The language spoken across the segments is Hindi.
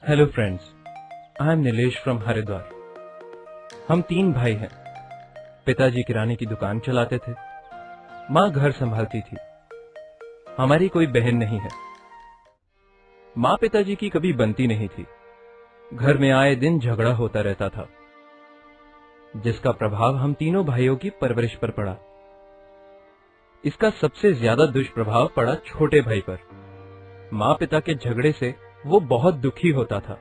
Hello friends, I am Nilesh from Haridwar. हम 3 भाई हैं। पिताजी किराने की दुकान चलाते थे, माँ घर संभालती थी। हमारी कोई बहन नहीं है। माँ पिताजी की कभी बनती नहीं थी। घर में आए दिन झगड़ा होता रहता था, जिसका प्रभाव हम तीनों भाइयों की परवरिश पर पड़ा। इसका सबसे ज्यादा दुष्प्रभाव पड़ा छोटे भाई पर। माँ पिता के झगड़े से वो बहुत दुखी होता था।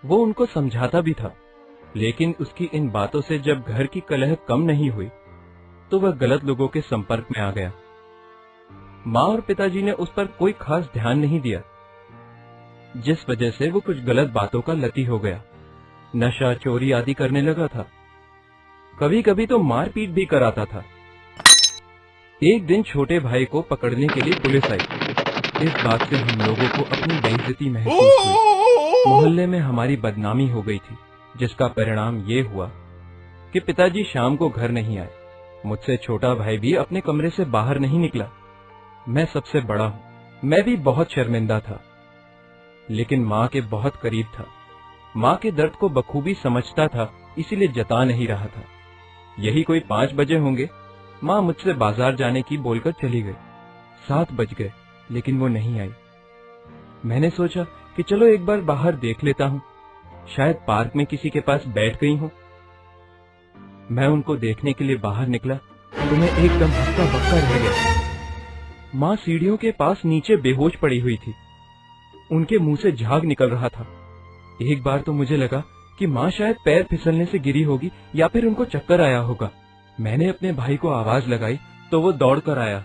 वो उनको समझाता भी था, लेकिन उसकी इन बातों से जब घर की कलह कम नहीं हुई तो वह गलत लोगों के संपर्क में आ गया। माँ और पिताजी ने उस पर कोई खास ध्यान नहीं दिया, जिस वजह से वो कुछ गलत बातों का लती हो गया। नशा चोरी आदि करने लगा था। कभी कभी तो मारपीट भी कराता था। एक दिन छोटे भाई को पकड़ने के लिए पुलिस आई। इस बात से हम लोगों को अपनी बेइज्जती महसूस हुई। मोहल्ले में हमारी बदनामी हो गई थी, जिसका परिणाम ये हुआ कि पिताजी शाम को घर नहीं आए। मुझसे छोटा भाई भी अपने कमरे से बाहर नहीं निकला। मैं सबसे बड़ा हूँ, मैं भी बहुत शर्मिंदा था, लेकिन माँ के बहुत करीब था। माँ के दर्द को बखूबी समझता था, इसीलिए जता नहीं रहा था। यही कोई 5 बजे होंगे, माँ मुझसे बाजार जाने की बोलकर चली गई। 7 बज गए, लेकिन वो नहीं आई। मैंने सोचा कि चलो एक बार बाहर देख लेता हूँ, शायद पार्क में किसी के पास बैठ गई हूँ। मैं उनको देखने के लिए बाहर निकला तो मैं एकदम हक्का बक्का रह गया। माँ सीढ़ियों के पास नीचे बेहोश पड़ी हुई थी। उनके मुंह से झाग निकल रहा था। एक बार तो मुझे लगा कि माँ शायद पैर फिसलने से गिरी होगी या फिर उनको चक्कर आया होगा। मैंने अपने भाई को आवाज लगाई तो वो दौड़ कर आया।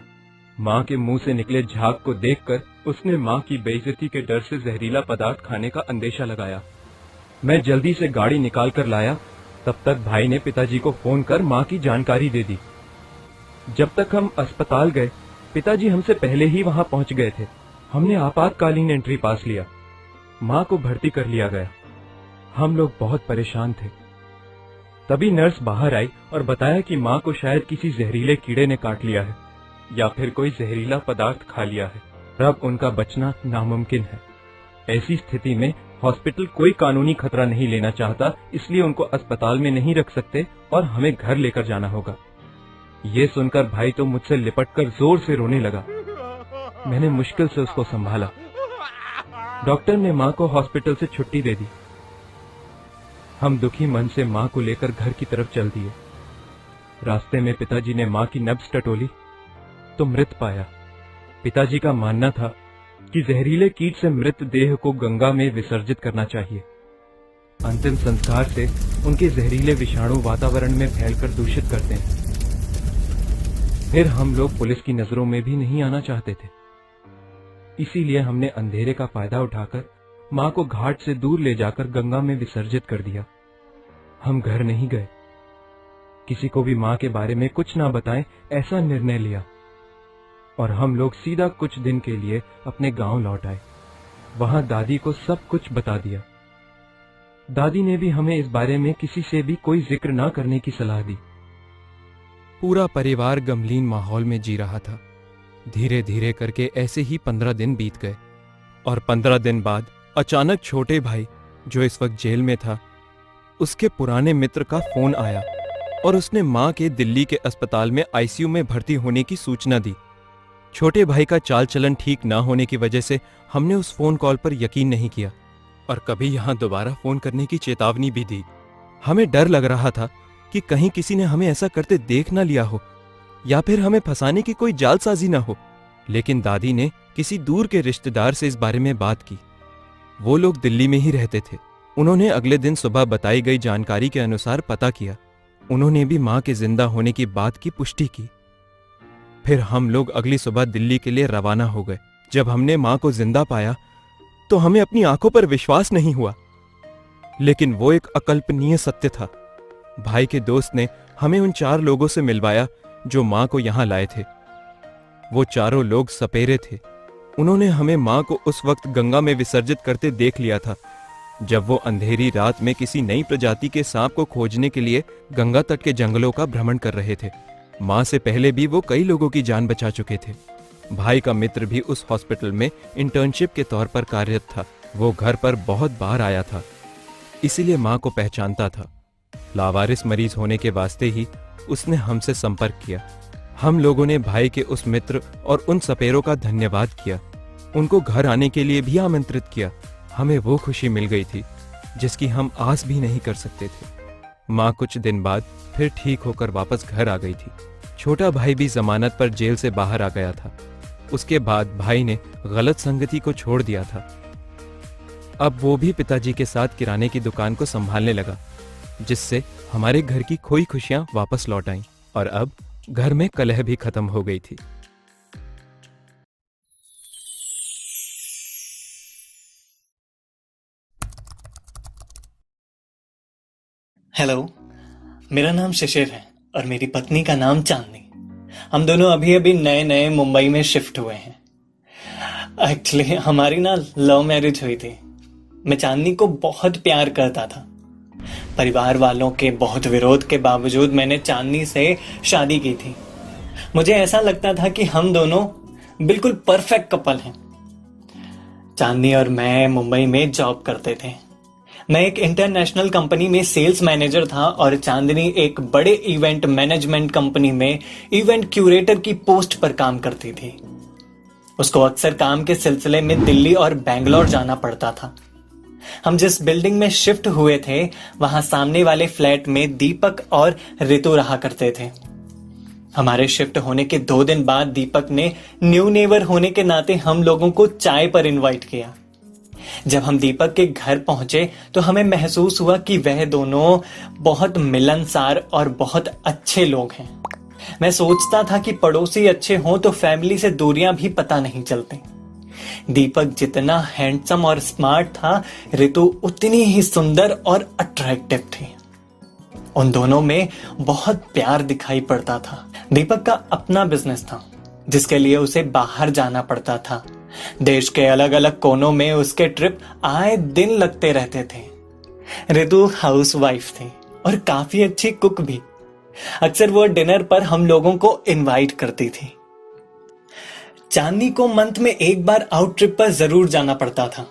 माँ के मुंह से निकले झाग को देखकर उसने माँ की बेइज्जती के डर से जहरीला पदार्थ खाने का अंदेशा लगाया। मैं जल्दी से गाड़ी निकाल कर लाया। तब तक भाई ने पिताजी को फोन कर माँ की जानकारी दे दी। जब तक हम अस्पताल गए, पिताजी हमसे पहले ही वहां पहुंच गए थे। हमने आपातकालीन एंट्री पास लिया। माँ को भर्ती कर लिया गया। हम लोग बहुत परेशान थे। तभी नर्स बाहर आई और बताया कि माँ को शायद किसी जहरीले कीड़े ने काट लिया है या फिर कोई जहरीला पदार्थ खा लिया है। अब उनका बचना नामुमकिन है। ऐसी स्थिति में हॉस्पिटल कोई कानूनी खतरा नहीं लेना चाहता, इसलिए उनको अस्पताल में नहीं रख सकते और हमें घर लेकर जाना होगा। ये सुनकर भाई तो मुझसे लिपटकर जोर से रोने लगा। मैंने मुश्किल से उसको संभाला। डॉक्टर ने माँ को हॉस्पिटल से छुट्टी दे दी। हम दुखी मन से माँ को लेकर घर की तरफ चल दिए। रास्ते में पिताजी ने माँ की नब्ज टटोली तो मृत पाया। पिताजी का मानना था कि जहरीले कीट से मृत देह को गंगा में विसर्जित करना चाहिए। अंतिम संस्कार से उनके जहरीले विषाणु वातावरण में फैलकर दूषित करते हैं। फिर हम लोग पुलिस की नजरों में भी नहीं आना चाहते थे, इसीलिए हमने अंधेरे का फायदा उठाकर माँ को घाट से दूर ले जाकर गंगा में विसर्जित कर दिया। हम घर नहीं गए। किसी को भी माँ के बारे में कुछ ना बताएं, ऐसा निर्णय लिया और हम लोग सीधा कुछ दिन के लिए अपने गांव लौट आए। वहां दादी को सब कुछ बता दिया। दादी ने भी हमें इस बारे में किसी से भी कोई जिक्र ना करने की सलाह दी। पूरा परिवार गमलीन माहौल में जी रहा था। धीरे धीरे करके ऐसे ही 15 दिन बीत गए और 15 दिन बाद अचानक छोटे भाई, जो इस वक्त जेल में था, उसके पुराने मित्र का फोन आया और उसने माँ के दिल्ली के अस्पताल में आईसीयू में भर्ती होने की सूचना दी। छोटे भाई का चाल चलन ठीक ना होने की वजह से हमने उस फोन कॉल पर यकीन नहीं किया और कभी यहां दोबारा फोन करने की चेतावनी भी दी। हमें डर लग रहा था कि कहीं किसी ने हमें ऐसा करते देख ना लिया हो या फिर हमें फंसाने की कोई जालसाजी ना हो। लेकिन दादी ने किसी दूर के रिश्तेदार से इस बारे में बात की। वो लोग दिल्ली में ही रहते थे। उन्होंने अगले दिन सुबह बताई गई जानकारी के अनुसार पता किया। उन्होंने भी माँ के जिंदा होने की बात की पुष्टि की। फिर हम लोग अगली सुबह दिल्ली के लिए रवाना हो गए। जब हमने माँ को जिंदा पाया तो हमें अपनी आंखों पर विश्वास नहीं हुआ, लेकिन वो एक अकल्पनीय सत्य था। भाई के दोस्त ने हमें उन 4 लोगों से मिलवाया जो माँ को यहां लाए थे। वो चारों लोग सपेरे थे। उन्होंने हमें माँ को उस वक्त गंगा में विसर्जित करते देख लिया था, जब वो अंधेरी रात में किसी नई प्रजाति के सांप को खोजने के लिए गंगा तट के जंगलों का भ्रमण कर रहे थे। माँ से पहले भी वो कई लोगों की जान बचा चुके थे। भाई का मित्र भी उस हॉस्पिटल में इंटर्नशिप के तौर पर कार्यरत था। वो घर पर बहुत बार आया था, इसीलिए माँ को पहचानता था। लावारिस मरीज होने के वास्ते ही उसने हमसे संपर्क किया। हम लोगों ने भाई के उस मित्र और उन सपेरों का धन्यवाद किया, उनको घर आने के लिए भी आमंत्रित किया। हमें वो खुशी मिल गई थी जिसकी हम आस भी नहीं कर सकते थे। माँ कुछ दिन बाद फिर ठीक होकर वापस घर आ गई थी। छोटा भाई भी जमानत पर जेल से बाहर आ गया था। उसके बाद भाई ने गलत संगति को छोड़ दिया था। अब वो भी पिताजी के साथ किराने की दुकान को संभालने लगा, जिससे हमारे घर की खोई खुशियां वापस लौट आईं और अब घर में कलह भी खत्म हो गई थी। हेलो, मेरा नाम शिशिर है और मेरी पत्नी का नाम चांदनी। हम दोनों अभी अभी नए नए मुंबई में शिफ्ट हुए हैं। एक्चुअली हमारी ना लव मैरिज हुई थी। मैं चांदनी को बहुत प्यार करता था। परिवार वालों के बहुत विरोध के बावजूद मैंने चांदनी से शादी की थी। मुझे ऐसा लगता था कि हम दोनों बिल्कुल परफेक्ट कपल हैं। चांदनी और मैं मुंबई में जॉब करते थे। मैं एक इंटरनेशनल कंपनी में सेल्स मैनेजर था और चांदनी एक बड़े इवेंट मैनेजमेंट कंपनी में इवेंट क्यूरेटर की पोस्ट पर काम करती थी। उसको अक्सर काम के सिलसिले में दिल्ली और बैंगलोर जाना पड़ता था। हम जिस बिल्डिंग में शिफ्ट हुए थे वहां सामने वाले फ्लैट में दीपक और ऋतु रहा करते थे। हमारे शिफ्ट होने के 2 दिन बाद दीपक ने न्यू नेबर होने के नाते हम लोगों को चाय पर इनवाइट किया। जब हम दीपक के घर पहुंचे तो हमें महसूस हुआ कि वह दोनों बहुत मिलनसार और बहुत अच्छे लोग हैं। मैं सोचता था कि पड़ोसी अच्छे हों तो फैमिली से दूरियां भी पता नहीं चलती। दीपक जितना हैंडसम और स्मार्ट था, ऋतु उतनी ही सुंदर और अट्रैक्टिव थी। उन दोनों में बहुत प्यार दिखाई पड़ता था। दीपक का अपना बिजनेस था जिसके लिए उसे बाहर जाना पड़ता था। देश के अलग अलग कोनों में उसके ट्रिप आए दिन लगते रहते थे। ऋतु हाउसवाइफ थी और काफी अच्छी कुक भी। अक्सर वो डिनर पर हम लोगों को इनवाइट करती थी। चांदनी को मंथ में एक बार आउट ट्रिप पर जरूर जाना पड़ता था।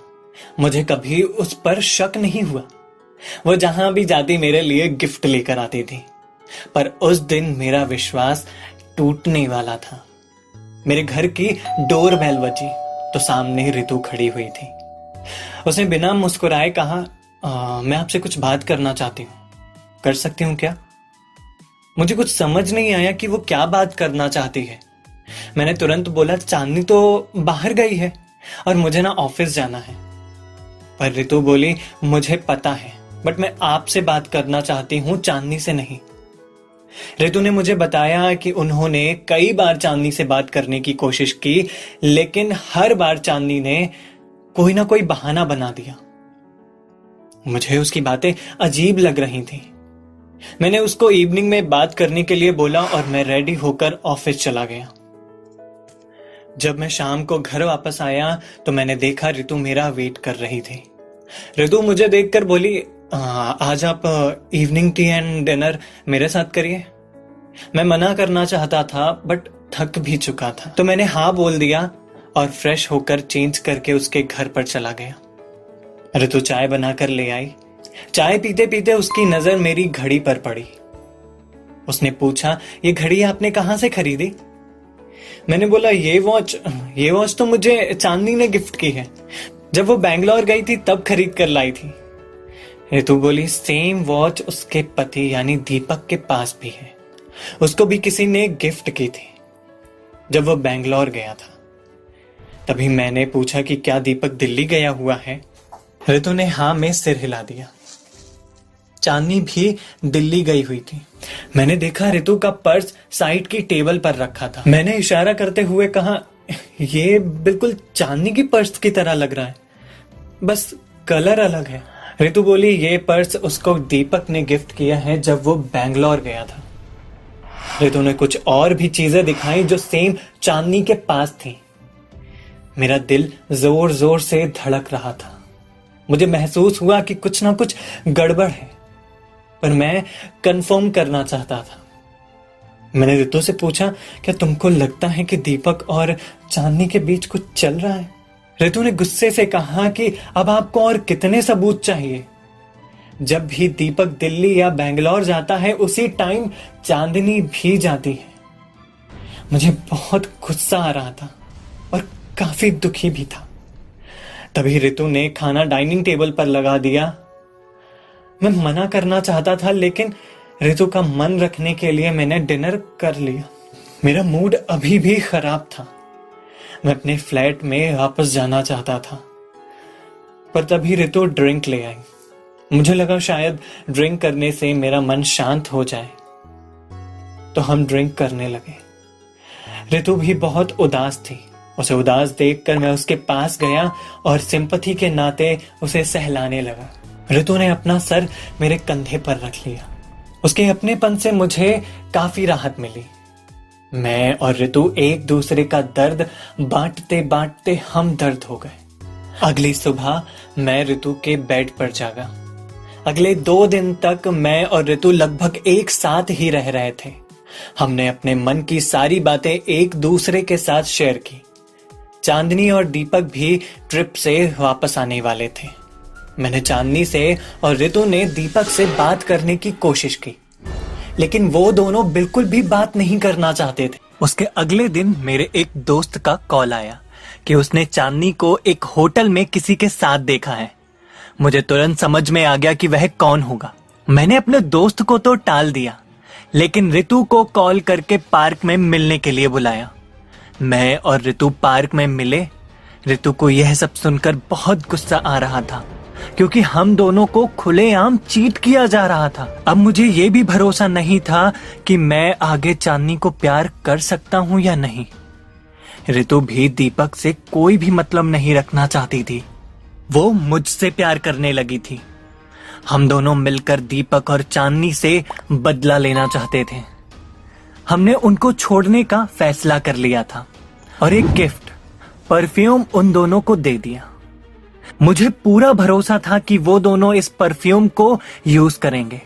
मुझे कभी उस पर शक नहीं हुआ। वो जहां भी जाती मेरे लिए गिफ्ट लेकर आती थी। पर उस दिन मेरा विश्वास टूटने वाला था। मेरे घर की डोर बेल बजी तो सामने ऋतु खड़ी हुई थी। उसने बिना मुस्कुराए कहा, मैं आपसे कुछ बात करना चाहती हूँ, कर सकती हूँ क्या? मुझे कुछ समझ नहीं आया कि वो क्या बात करना चाहती है। मैंने तुरंत बोला, चांदनी तो बाहर गई है और मुझे ना ऑफिस जाना है। पर ऋतु बोली, मुझे पता है, बट मैं आपसे बात करना चाहती हूँ, चांदनी से नहीं। ऋतु ने मुझे बताया कि उन्होंने कई बार चांदनी से बात करने की कोशिश की, लेकिन हर बार चांदनी ने कोई ना कोई बहाना बना दिया। मुझे उसकी बातें अजीब लग रही थी। मैंने उसको इवनिंग में बात करने के लिए बोला और मैं रेडी होकर ऑफिस चला गया। जब मैं शाम को घर वापस आया तो मैंने देखा ऋतु मेरा वेट कर रही थी। ऋतु मुझे देखकर बोली, आज आप इवनिंग टी एंड डिनर मेरे साथ करिए। मैं मना करना चाहता था बट थक भी चुका था, तो मैंने हाँ बोल दिया और फ्रेश होकर चेंज करके उसके घर पर चला गया। ऋतु चाय बनाकर ले आई। चाय पीते पीते उसकी नजर मेरी घड़ी पर पड़ी। उसने पूछा, ये घड़ी आपने कहां से खरीदी? मैंने बोला, ये वॉच तो मुझे चांदनी ने गिफ्ट की है। जब वो बैंगलोर गई थी तब खरीद कर लाई थी। ऋतु बोली, सेम वॉच उसके पति यानी दीपक के पास भी है। उसको भी किसी ने गिफ्ट की थी जब वो बैंगलोर गया था। तभी मैंने पूछा कि क्या दीपक दिल्ली गया हुआ है? ऋतु ने हाँ में सिर हिला दिया। चांदनी भी दिल्ली गई हुई थी। मैंने देखा ऋतु का पर्स साइड की टेबल पर रखा था। मैंने इशारा करते हुए कहा, ये बिल्कुल चांदनी की पर्स की तरह लग रहा है, बस कलर अलग है। ऋतु बोली, ये पर्स उसको दीपक ने गिफ्ट किया है जब वो बैंगलोर गया था। ऋतु ने कुछ और भी चीजें दिखाई जो सेम चांदनी के पास थी। मेरा दिल जोर जोर से धड़क रहा था। मुझे महसूस हुआ कि कुछ ना कुछ गड़बड़ है, पर मैं कंफर्म करना चाहता था। मैंने ऋतु से पूछा, क्या तुमको लगता है कि दीपक और चांदनी के बीच कुछ चल रहा है? ऋतु ने गुस्से से कहा कि अब आपको और कितने सबूत चाहिए? जब भी दीपक दिल्ली या बेंगलोर जाता है उसी टाइम चांदनी भी जाती है। मुझे बहुत गुस्सा आ रहा था और काफी दुखी भी था। तभी ऋतु ने खाना डाइनिंग टेबल पर लगा दिया। मैं मना करना चाहता था लेकिन ऋतु का मन रखने के लिए मैंने डिनर कर लिया। मेरा मूड अभी भी खराब था। मैं अपने फ्लैट में वापस जाना चाहता था, पर तभी ऋतु ड्रिंक ले आई। मुझे लगा शायद ड्रिंक करने से मेरा मन शांत हो जाए, तो हम ड्रिंक करने लगे। ऋतु भी बहुत उदास थी। उसे उदास देखकर मैं उसके पास गया और सिंपैथी के नाते उसे सहलाने लगा। ऋतु ने अपना सर मेरे कंधे पर रख लिया। उसके अपनेपन से मुझे काफी राहत मिली। मैं और ऋतु एक दूसरे का दर्द बांटते बांटते हम दर्द हो गए। अगली सुबह मैं ऋतु के बेड पर जागा। अगले 2 दिन तक मैं और ऋतु लगभग एक साथ ही रह रहे थे। हमने अपने मन की सारी बातें एक दूसरे के साथ शेयर की। चांदनी और दीपक भी ट्रिप से वापस आने वाले थे। मैंने चांदनी से और ऋतु ने दीपक से बात करने की कोशिश की, लेकिन वो दोनों बिल्कुल भी बात नहीं करना चाहते थे। उसके अगले दिन मेरे एक दोस्त का कॉल आया कि उसने चांदनी को एक होटल में किसी के साथ देखा है। मुझे तुरंत समझ में आ गया कि वह कौन होगा। मैंने अपने दोस्त को तो टाल दिया, लेकिन ऋतु को कॉल करके पार्क में मिलने के लिए बुलाया। मैं और ऋतु पार्क में मिले। ऋतु को यह सब सुनकर बहुत गुस्सा आ रहा था, क्योंकि हम दोनों को खुलेआम चीट किया जा रहा था। अब मुझे यह भी भरोसा नहीं था कि मैं आगे चांदनी को प्यार कर सकता हूं या नहीं। ऋतु भी दीपक से कोई भी मतलब नहीं रखना चाहती थी। वो मुझसे प्यार करने लगी थी। हम दोनों मिलकर दीपक और चांदनी से बदला लेना चाहते थे। हमने उनको छोड़ने का फैसला कर लिया था और एक गिफ्ट, परफ्यूम, उन दोनों को दे दिया। मुझे पूरा भरोसा था कि वो दोनों इस परफ्यूम को यूज करेंगे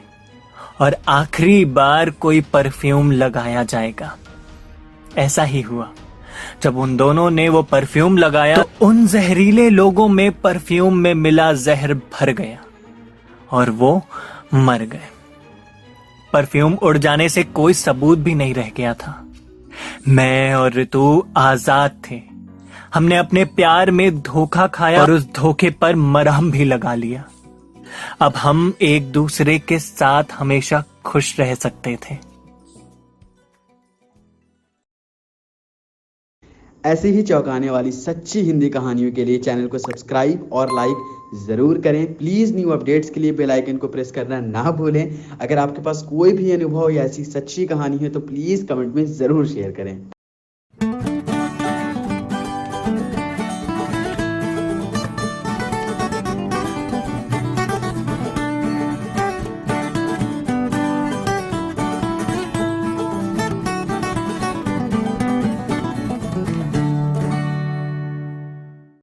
और आखिरी बार कोई परफ्यूम लगाया जाएगा। ऐसा ही हुआ। जब उन दोनों ने वो परफ्यूम लगाया तो उन जहरीले लोगों में परफ्यूम में मिला जहर भर गया और वो मर गए। परफ्यूम उड़ जाने से कोई सबूत भी नहीं रह गया था। मैं और ऋतु आजाद थे। हमने अपने प्यार में धोखा खाया और उस धोखे पर मरहम भी लगा लिया। अब हम एक दूसरे के साथ हमेशा खुश रह सकते थे। ऐसी ही चौंकाने वाली सच्ची हिंदी कहानियों के लिए चैनल को सब्सक्राइब और लाइक ज़रूर करें। प्लीज़ न्यू अपडेट्स के लिए बेल आइकन को प्रेस करना ना भूलें। अगर आपके पास कोई भी अनुभव या ऐसी सच्ची कहानी है तो प्लीज़ कमेंट में ज़रूर शेयर करें।